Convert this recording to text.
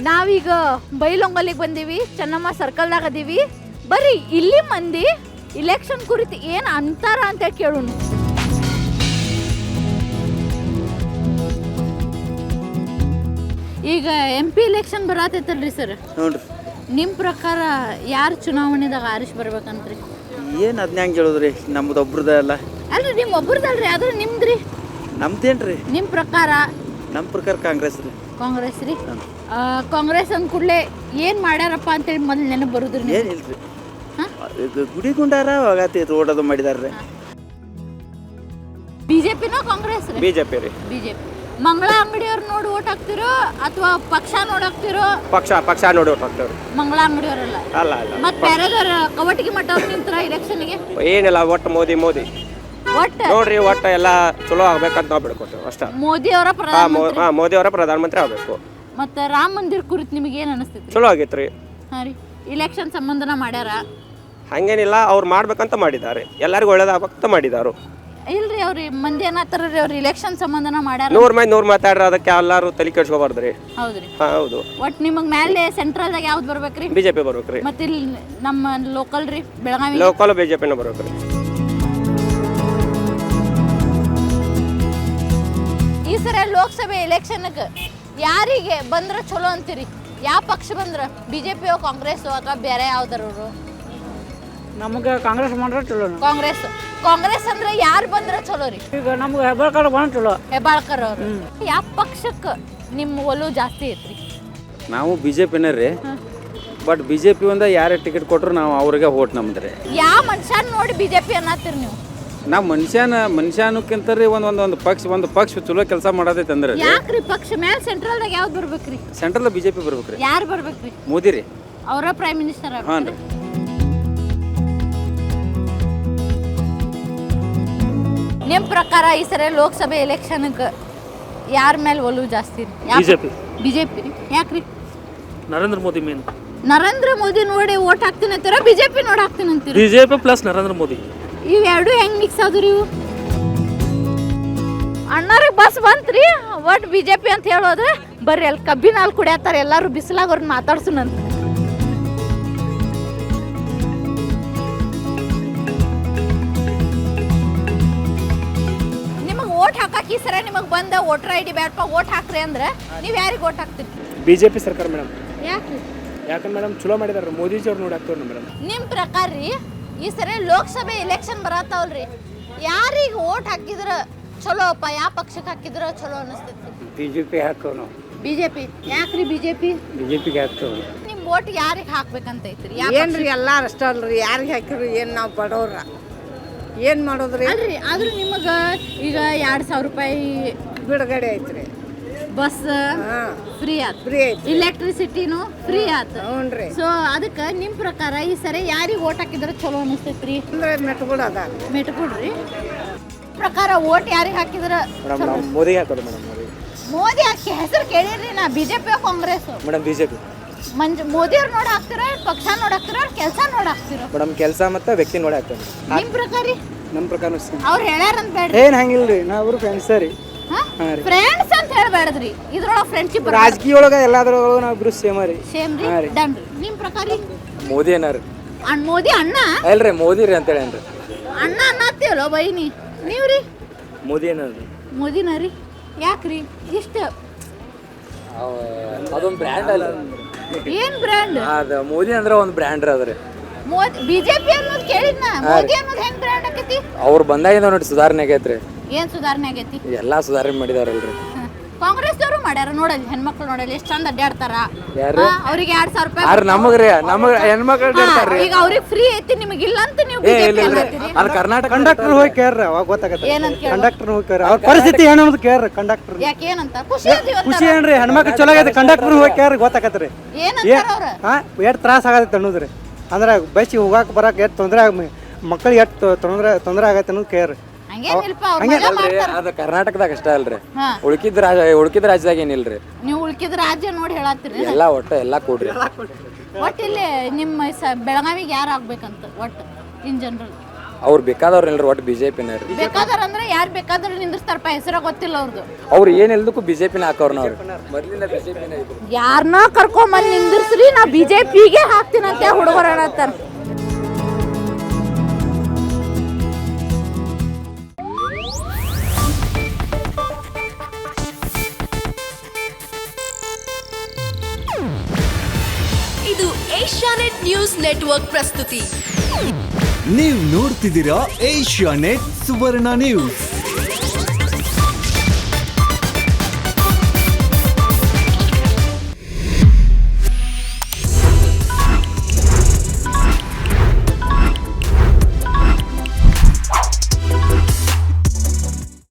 ನಾವೀಗ ಬೈಲೊಂಗಲಿಗೆ ಬಂದೀವಿ, ಚೆನ್ನಮ್ಮ ಸರ್ಕಲ್ದಾಗ ಅದೀವಿ. ಬರ್ರಿ ಇಲ್ಲಿ ಮಂದಿ ಇಲೆಕ್ಷನ್ ಕುರಿತು ಏನು ಅಂತಾರ ಅಂತ ಕೇಳೋಣ. ಈಗ MP ಇಲೆಕ್ಷನ್ ಬರತೈತಲ್ರಿ ಸರ್, ನೋಡ್ರಿ ನಿಮ್ಮ ಪ್ರಕಾರ ಯಾರು ಚುನಾವಣೆದಾಗ ಆರಿಸಿ ಬರ್ಬೇಕಂತ್ರಿ? ಏನು ಅದನ್ನ ಹೆಂಗೆ ಹೇಳೋದ್ರಿ, ನಮ್ದು ಒಬ್ರದ ಅಲ್ಲ. ಅಲ್ರಿ ನಿಮ್ಮ ಒಬ್ರದಲ್ರಿ, ಆದ್ರೆ ನಿಮ್ದ್ರಿ? ನಮ್ದೇನ್ರಿ? ನಿಮ್ಮ ಪ್ರಕಾರ? ನಮ್ಮ ಪ್ರಕಾರ ಕಾಂಗ್ರೆಸ್ ರೀ. ಕಾಂಗ್ರೆಸ್ ರೀ. ಕಾಂಗ್ರೆಸ್ ಅಂದ ಕೂಡಲೇ ಏನು ಮಾಡ್ಯಾರಪ್ಪ ಅಂತೇಳಿ ಮೊದಲು ನೆನಪು ಬರುದ್ರಿ? ಏನಿಲ್ರಿ, ಗುಡಿ ಗುಂಡಾರ ಹೋಗತಿ ರೋಡ್ ಅದು ಮಾಡಿದಾರ್ರಿ. ಬಿಜೆಪಿನೋ ಕಾಂಗ್ರೆಸ್ ರೀ? ಬಿಜೆಪಿ ರೀ. ಬಿಜೆಪಿ. ಮಂಗಳ ಅಂಗಡಿಯವ್ರು ನೋಡಿ ಓಟ್ ಹಾಕ್ತಿರೋ ಅಥವಾ ಪಕ್ಷ ನೋಡಿ ಹಾಕ್ತಿರೋ? ಪಕ್ಷ ನೋಡಿ ಓಟ್ ಹಾಕ್ತೇವ್ರಿ. ಮಂಗಳ ಅಂಗಡಿಯವರಲ್ಲ ಅಲ್ಲ ಅಲ್ಲ, ಮತ್ತೆ ಬೇರೆದವ್ರ ಕವಟಿಗೆ ಮಟ್ಟವ್ರು ನಿಂತರ ಇಲೆಕ್ಷನ್ಗೆ? ಏನಿಲ್ಲ, ಒಟ್ಟು ಮೋದಿ ಒಟ್ಟು ನೋಡ್ರಿ, ಒಟ್ಟು ಎಲ್ಲ ಚಲೋ ಆಗ್ಬೇಕಂತ ನಾವು ಬಿಡ್ಕೊತೇವೆ ಅಷ್ಟ. ಮೋದಿ ಅವರ ಪ್ರಧಾನಮಂತ್ರಿ? ಮೋದಿ ಅವರ ಪ್ರಧಾನಮಂತ್ರಿ ಆಗ್ಬೇಕು. ಮತ್ತೆ ರಾಮ ಮಂದಿರ ಕುರಿತು ನಿಮಗೆ ಏನು ಅನಿಸ್ತೈತಿ? ಚಲೋ ಆಗೈತ್ರಿ. ಹಾಂ ರೀ, ಇಲೆಕ್ಷನ್ ಸಂಬಂಧನ ಮಾಡ್ಯಾರ? ಹಂಗೇನಿಲ್ಲ, ಅವ್ರು ಮಾಡ್ಬೇಕಂತ ಮಾಡಿದ್ದಾರೆ, ಎಲ್ಲರಿಗೂ ಒಳ್ಳೇದಾಗಬೇಕಂತ ಮಾಡಿದಾರು. ಇಲ್ರಿ, ಅವ್ರಿ ಮಂದಿ ಏನತ್ತಾರ್ರಿ, ಅವ್ರು ಇಲೆಕ್ಷನ್ ಸಂಬಂಧನ ಮಾಡ್ಯಾರ? 100 ಮಾತಾಡ್ರಿ, ಅದಕ್ಕೆ ಎಲ್ಲಾರು ತಲೆ ಕೆಡ್ಸ್ಕೊಬಾರ್ದ್ರಿ. ಹೌದ್ರಿ. ಹೌದು. ಒಟ್ಟು ನಿಮಗೆ ಮೇಲೆ ಸೆಂಟ್ರಲ್ದಾಗ ಯಾವ್ದು ಬರ್ಬೇಕ್ರಿ? ಬಿಜೆಪಿ ಬರ್ಬೇಕ್ರಿ. ಮತ್ತೆ ಇಲ್ಲಿ ನಮ್ಮ ಲೋಕಲ್ ರೀ ಬೆಳಗಾವಿ? ಲೋಕಲ್ ಬಿಜೆಪಿನ ಬರ್ಬೇಕ್ರಿ. ಈ ಸರಿ ಲೋಕಸಭೆ ಎಲೆಕ್ಷನ್ಗೆ ಯಾರಿಗೆ ಬಂದ್ರೆ ಚಲೋ ಅಂತೀರಿ? ಯಾವ ಪಕ್ಷ ಬಂದ್ರೆ, ಬಿಜೆಪಿಯೋ ಕಾಂಗ್ರೆಸ್ಸೋ ಅಥವಾ ಬೇರೆ ಯಾವ್ದಾರು? ನಮಗೆ ಕಾಂಗ್ರೆಸ್ ಮಾಡ್ರೆ ಚಲೋ. ಕಾಂಗ್ರೆಸ್ ಅಂದ್ರೆ ಯಾರು ಬಂದ್ರೆ ಚಲೋ ರೀ? ಈಗ ನಮ್ಗೆ ಹೆಬ್ಬಾಳ್ಕರ್ ಬಂದ್ರೆ ಚಲೋ. ಹೆಬ್ಬಾಳ್ಕರ್ ಅವರು. ಯಾವ ಪಕ್ಷಕ್ಕೆ ನಿಮ್ಮ ಒಲವು ಜಾಸ್ತಿ ಐತ್ರಿ? ನಾವು ಬಿಜೆಪಿನೇ ರೀ, ಬಟ್ ಬಿಜೆಪಿ ಒಂದ ಯಾರೇ ಟಿಕೆಟ್ ಕೊಟ್ಟರು ನಾವು ಅವ್ರಿಗೆ ವೋಟ್ ನಮ್ದ್ರಿ. ಯಾವ ಮನುಷ್ಯನ ನೋಡಿ ಬಿಜೆಪಿ ಅನ್ನತ್ತೀರಿ ನೀವು? ನಾವು ಮನುಷ್ಯನಕ್ಕಿಂತ ರೀ ಒಂದು ಪಕ್ಷ ಚಲೋ ಕೆಲಸ ಮಾಡತೈತೆ ಅಂದ್ರೆ ಯಾಕ್ರಿ ಪಕ್ಷ ಮೇಲೆ ಸೆಂಟ್ರಲ್ದಾಗ ಯಾವ್ದು ಬರ್ಬೇಕ್ರಿ? Central BJP ಬರ್ಬೇಕ್ರಿ. ಯಾರು ಬರ್ಬೇಕ್ರಿ? ಮೋದಿ ರೀ. ಅವರ ಪ್ರೈಮ್ ಮಿನಿಸ್ಟರ್? ಹಾಂ ರೀ. ನಿಮ್ಮ ಪ್ರಕಾರ ಈ ಸರಿ ಲೋಕಸಭೆ ಎಲೆಕ್ಷನ್ಗೆ ಯಾರ ಮೇಲೆ ಒಲವು ಜಾಸ್ತಿ? ಬಿಜೆಪಿ ರೀ. ಯಾಕ್ರಿ? ನರೇಂದ್ರ ಮೋದಿ ಮೇನ್. ನರೇಂದ್ರ ಮೋದಿ ನೋಡಿ ಓಟ್ ಹಾಕ್ತೀನಿ ಅಂತೀರ, ಬಿಜೆಪಿ ನೋಡಿ ಹಾಕ್ತೀನಿ ಅಂತೀರ? BJP plus Narendra Modi. ಇವೆರಡು ಹೆಂಗ್ ಮಿಕ್ಸ್ ಆದ್ರಿ ಇವು? ಅಣ್ಣಾರಿಗೆ ಬಸ್ ಬಂತ್ರಿ, ಒಟ್ಟು ಬಿಜೆಪಿ ಅಂತ ಹೇಳೋದ್ರೆ ಬರ್ರಿ ಅಲ್ಲಿ ಕಬ್ಬಿನ ಹಾಲು ಕುಡಿಯತ್ತಾರ, ಎಲ್ಲಾರು ಬಿಸಿಲಾಗ ಅವ್ರನ್ನ ಮಾತಾಡ್ಸುನಂತ. ನಿಮಗೆ ಓಟ್ ಹಾಕಕ್ಕೆ ಈ ಸರ ನಿಮಗೆ ಬಂದ ವೋಟರ್ ID ಬ್ಯಾಡಪ್ಪ ಓಟ್ ಹಾಕ್ರಿ ಅಂದ್ರೆ ನೀವು ಯಾರಿಗೆ ಓಟ್ ಹಾಕ್ತೀರಿ? ಬಿಜೆಪಿ ಸರ್ಕಾರ ಮೇಡಮ್. ಯಾಕ್ರಿ? ಯಾಕಂದ್ರೆ ಮೇಡಮ್ ಚಲೋ ಮಾಡಿದಾರೆ, ಮೋದಿಜಿ ಅವ್ರು ನೋಡಿ ಹಾಕ್ತವ್ರಿ ಮೇಡಮ್. ನಿಮ್ಮ ಪ್ರಕಾರ ರೀ ಈ ಸರಿ ಲೋಕಸಭೆ ಎಲೆಕ್ಷನ್ ಬರತ್ತಾವಲ್ರಿ, ಯಾರಿಗೆ ಓಟ್ ಹಾಕಿದ್ರ ಚಲೋ ಅಪ್ಪ, ಯಾವ ಪಕ್ಷಕ್ಕೆ ಹಾಕಿದ್ರ ಚಲೋ ಅನಿಸ್ತೈತಿ? ಬಿಜೆಪಿ ಹಾಕೋ ನಾವು. ಬಿಜೆಪಿ. ಯಾಕ್ರಿ ಬಿಜೆಪಿ? ಬಿಜೆಪಿಗೆ ಹಾಕ್ತೇವೆ. ನಿಮ್ಮ ಓಟ್ ಯಾರಿಗೆ ಹಾಕ್ಬೇಕಂತ ಐತ್ರಿ? ಏನ್ರಿ ಎಲ್ಲ ಅಷ್ಟ ಅಲ್ರಿ, ಯಾರಿಗೆ ಹಾಕಿರಿ ಏನು ನಾವು ಬಡವ್ರ ಏನು ಮಾಡೋದ್ರಿ? ಅಲ್ರಿ, ಆದ್ರೂ ನಿಮಗೆ ಈಗ 2,000 ರೂಪಾಯಿ ಬಿಡುಗಡೆ ಐತ್ರಿ, ಬಸ್ ಫ್ರೀ ಆಯ್ತು, ಫ್ರೀ ಐತಿ, ಇಲೆಕ್ಟ್ರಿಸಿಟಿನೂ ಫ್ರೀ ಆಯ್ತು. ಹ್ಞೂ. ಸೊ ಅದಕ್ಕೆ ನಿಮ್ಮ ಪ್ರಕಾರ ಈ ಸರಿ ಯಾರಿಗೆ ಓಟ್ ಹಾಕಿದ್ರೆ ಚಲೋ ಅನಿಸ್ತೈತ್ರಿ? ಅಂದ್ರೆ ಮೆಟ್ಗಳು ಅದ ಮೆಟ್ಕೊಡ್ರಿ. ಪ್ರಕಾರ ಓಟ್ ಯಾರಿಗೆ ಹಾಕಿದ್ರೆ ಮೋದಿ ಹಾಕೋದು ಮೇಡಮ್. ಮೋದಿ ಹಾಕಿ ಹೆಸರು ಕೇಳಿರಿ, ನಾ BJP Congress? Madam BJP. Modi ಅವ್ರು ನೋಡಿ ಹಾಕ್ತಿರ, ಪಕ್ಷ ನೋಡಿ ಹಾಕ್ತಿರ, ಕೆಲಸ ನೋಡಿ ಹಾಕ್ತಿರ? ಮೇಡಮ್ ಕೆಲಸ ಮತ್ತು ವ್ಯಕ್ತಿ ನೋಡಿ ಹಾಕ್ತೇವೆ. ನಿಮ್ಮ ಪ್ರಕಾರ? ನಮ್ಮ ಪ್ರಕಾರ ಅವ್ರು ಹೇಳ್ಯಾರಂತ ಬೇಡ? ಏನು ಹಂಗಿಲ್ರಿ, ನಾವು ಫ್ರೆಂಡ್ಸ್ ರೀ. ಫ್ರೆಂಡ್ಸ್ ಅಂತ ಹೇಳ್ಬೇಡ್ರಿ, ಇದ್ರೊಳಗೆ ಫ್ರೆಂಡ್ಶಿಪ್ ರಾಜಕೀಯ ಒಳಗೆ ಎಲ್ಲದ್ರೊಳಗೆ ನಾವು ಇಬ್ರು ಸೇಮ್ ರೀ. ಸೇಮ್ ರೀ. ಡನ್ ರೀ. ನಿಮ್ಮ ಪ್ರಕಾರ? ಮೋದಿ ಏನಾರಿ? ಮೋದಿ ಅಣ್ಣ ಅಲ್ರಿ, ಮೋದಿ ರೀ ಅಂತೇಳಿ ಏನ್ರಿ? ಅಣ್ಣ ಅನ್ನತ್ತೀವಲ್ಲ ಬೈನಿ ನೀವು ರೀ? ಮೋದಿ ಏನಾರಿ? ಮೋದಿನ ರೀ. ಯಾಕ್ರಿ ಇಷ್ಟ? ಅದೊಂದು ಬ್ರ್ಯಾಂಡ್ ಅಲ್ಲ. ಏನ್ ಬ್ರ್ಯಾಂಡ್ ಅದು? ಮೋದಿ ಅಂದ್ರೆ ಒಂದು ಬ್ರ್ಯಾಂಡ್ ರೀ ಅದ್ರಿ. ಮೋದಿ ಬಿಜೆಪಿ ಅನ್ನೋದು ಕೇಳಿದ್ನ, ಮೋದಿ ಅನ್ನೋದು ಹೆಂಗ್ ಬ್ರ್ಯಾಂಡ್ ಆಕೈತಿ? ಅವ್ರು ಬಂದಾಗಿಂದ ನೋಡಿ ಸುಧಾರಣೆ ಆಗೈತ್ರಿ. ಏನ್ ಸುಧಾರಣೆ ಆಗೈತಿ? ಎಲ್ಲಾ ಸುಧಾರಣೆ ಮಾಡಿದಾರಲ್ರಿ. ಕಾಂಗ್ರೆಸ್ ಅವರು ಮಾಡ್ಯಾರ, ನೋಡಲ್ಲಿ ಹೆಣ್ಮಕ್ಳು ನೋಡಲ್ಲಿ ಎಷ್ಟು ಚಂದ ಅಡ್ಡಾಡ್ತಾರ. ಅವ್ರಿಗೆ 2,000 ರೂಪಾಯಿ ನಮಗ್ರಿ, ನಮಗ್ ಹೆಣ್ಮಕ್ಳು ಈಗ ಅವ್ರಿಗೆ ಫ್ರೀ ಐತಿ, ನಿಮಗಿಲ್ಲ ಅಂತ ನೀವು ಬಿಜೆಪಿ ಅನ್ನತ್ತೀರಿ? ಅದು ಕರ್ನಾಟಕ ಕಂಡಕ್ಟರ್ ಹೋಗಿ ಕೇಳ್ರಿ, ಅವಾಗ ಗೊತ್ತಾಗತ್ತೆ. ಏನಂತ ಕೇಳ? ಕಂಡಕ್ಟರ್ ಹೋಗಿ ಕೇಳ್ರಿ, ಅವ್ರ ಪರಿಸ್ಥಿತಿ ಏನು ಅನ್ನೋದು ಕೇಳ್ರಿ ಕಂಡಕ್ಟರ್. ಯಾಕೆ ಏನಂತ? ಖುಷಿ ಖುಷಿ ಏನ್ರಿ, ಹೆಣ್ಮಕ್ಳು ಚಲೋ ಆಗೈತೆ, ಕಂಡಕ್ಟರ್ ಹೋಗಿ ಕೇಳ್ರಿ ಗೊತ್ತಾಗತ್ರಿ. ಏನಂತಾರ ಅವ್ರ? ಎಷ್ಟು ತ್ರಾಸ ಆಗತ್ತೆ ಅನ್ನೋದ್ರಿ, ಅಂದ್ರೆ ಬಸ್ಸಿ ಹೋಗಾಕ ಬರಾಕ ಎಷ್ಟು ತೊಂದರೆ, ಮಕ್ಕಳಿಗೆ ಎಷ್ಟು ತೊಂದರೆ ಆಗತ್ತೆ ಅನ್ನೋದು ಕೇಳ್ರಿ. ಹಂಗೇನಿಲ್ಪ, ಅವ್ರ ಮಜಾ ಮಾಡ್ತಾರ. ಅದು ಕರ್ನಾಟಕದಾಗ ಅಷ್ಟ ಅಲ್ರಿ, ಉಳ್ಕಿದ ರಾಜ್ಯದಾಗ ಏನಿಲ್ರಿ. ನೀವು ಉಳ್ಕಿದ ರಾಜ್ಯ ನೋಡಿ ಹೇಳತ್ತೀರಿ? ಎಲ್ಲಾ ಒಟ್ಟು ಎಲ್ಲಾ ಕೂಡ್ರಿ. ಒಟ್ಟು ಇಲ್ಲಿ ನಿಮ್ಮ ಬೆಳಗಾವಿಗೆ ಯಾರು ಆಗ್ಬೇಕಂತ ಒಟ್ಟು ಇನ್ ಜನರಲ್? ಅವ್ರು ಬೇಕಾದವ್ರು ಎಲ್ಲರೂ ಒಟ್ಟು BJPನೇ ರೀ. ಬೇಕಾದ್ರ ಅಂದ್ರೆ ಯಾರು ಬೇಕಾದ್ರೂ ನಿಂದಿರ್ತಾರಪ್ಪ, ಹೆಸರ ಗೊತ್ತಿಲ್ಲ ಅವ್ರದ್ದು. ಅವ್ರು ಏನೆಲ್ಲದಕ್ಕೂ BJPನೇ ಹಾಕೋರು ಅವ್ರು ಮೊದಲಿಂದ BJPನೇ ಇದ್ರು. ಯಾರನ್ನ ಕರ್ಕೊಂಬಂದು ನಿಂದಿರ್ಸ್ರಿ, ನಾ BJPಗೆ ಹಾಕ್ತೀನಂತ ಹುಡುಗರು ಹೇಳತ್ತಾರ. ಇದು ಏಷ್ಯಾನೆಟ್ ನ್ಯೂಸ್ ನೆಟ್ವರ್ಕ್ ಪ್ರಸ್ತುತಿ. ನೀವು ನೋಡ್ತಿದ್ದೀರಾ ಏಷ್ಯಾನೆಟ್ ಸುವರ್ಣ ನ್ಯೂಸ್.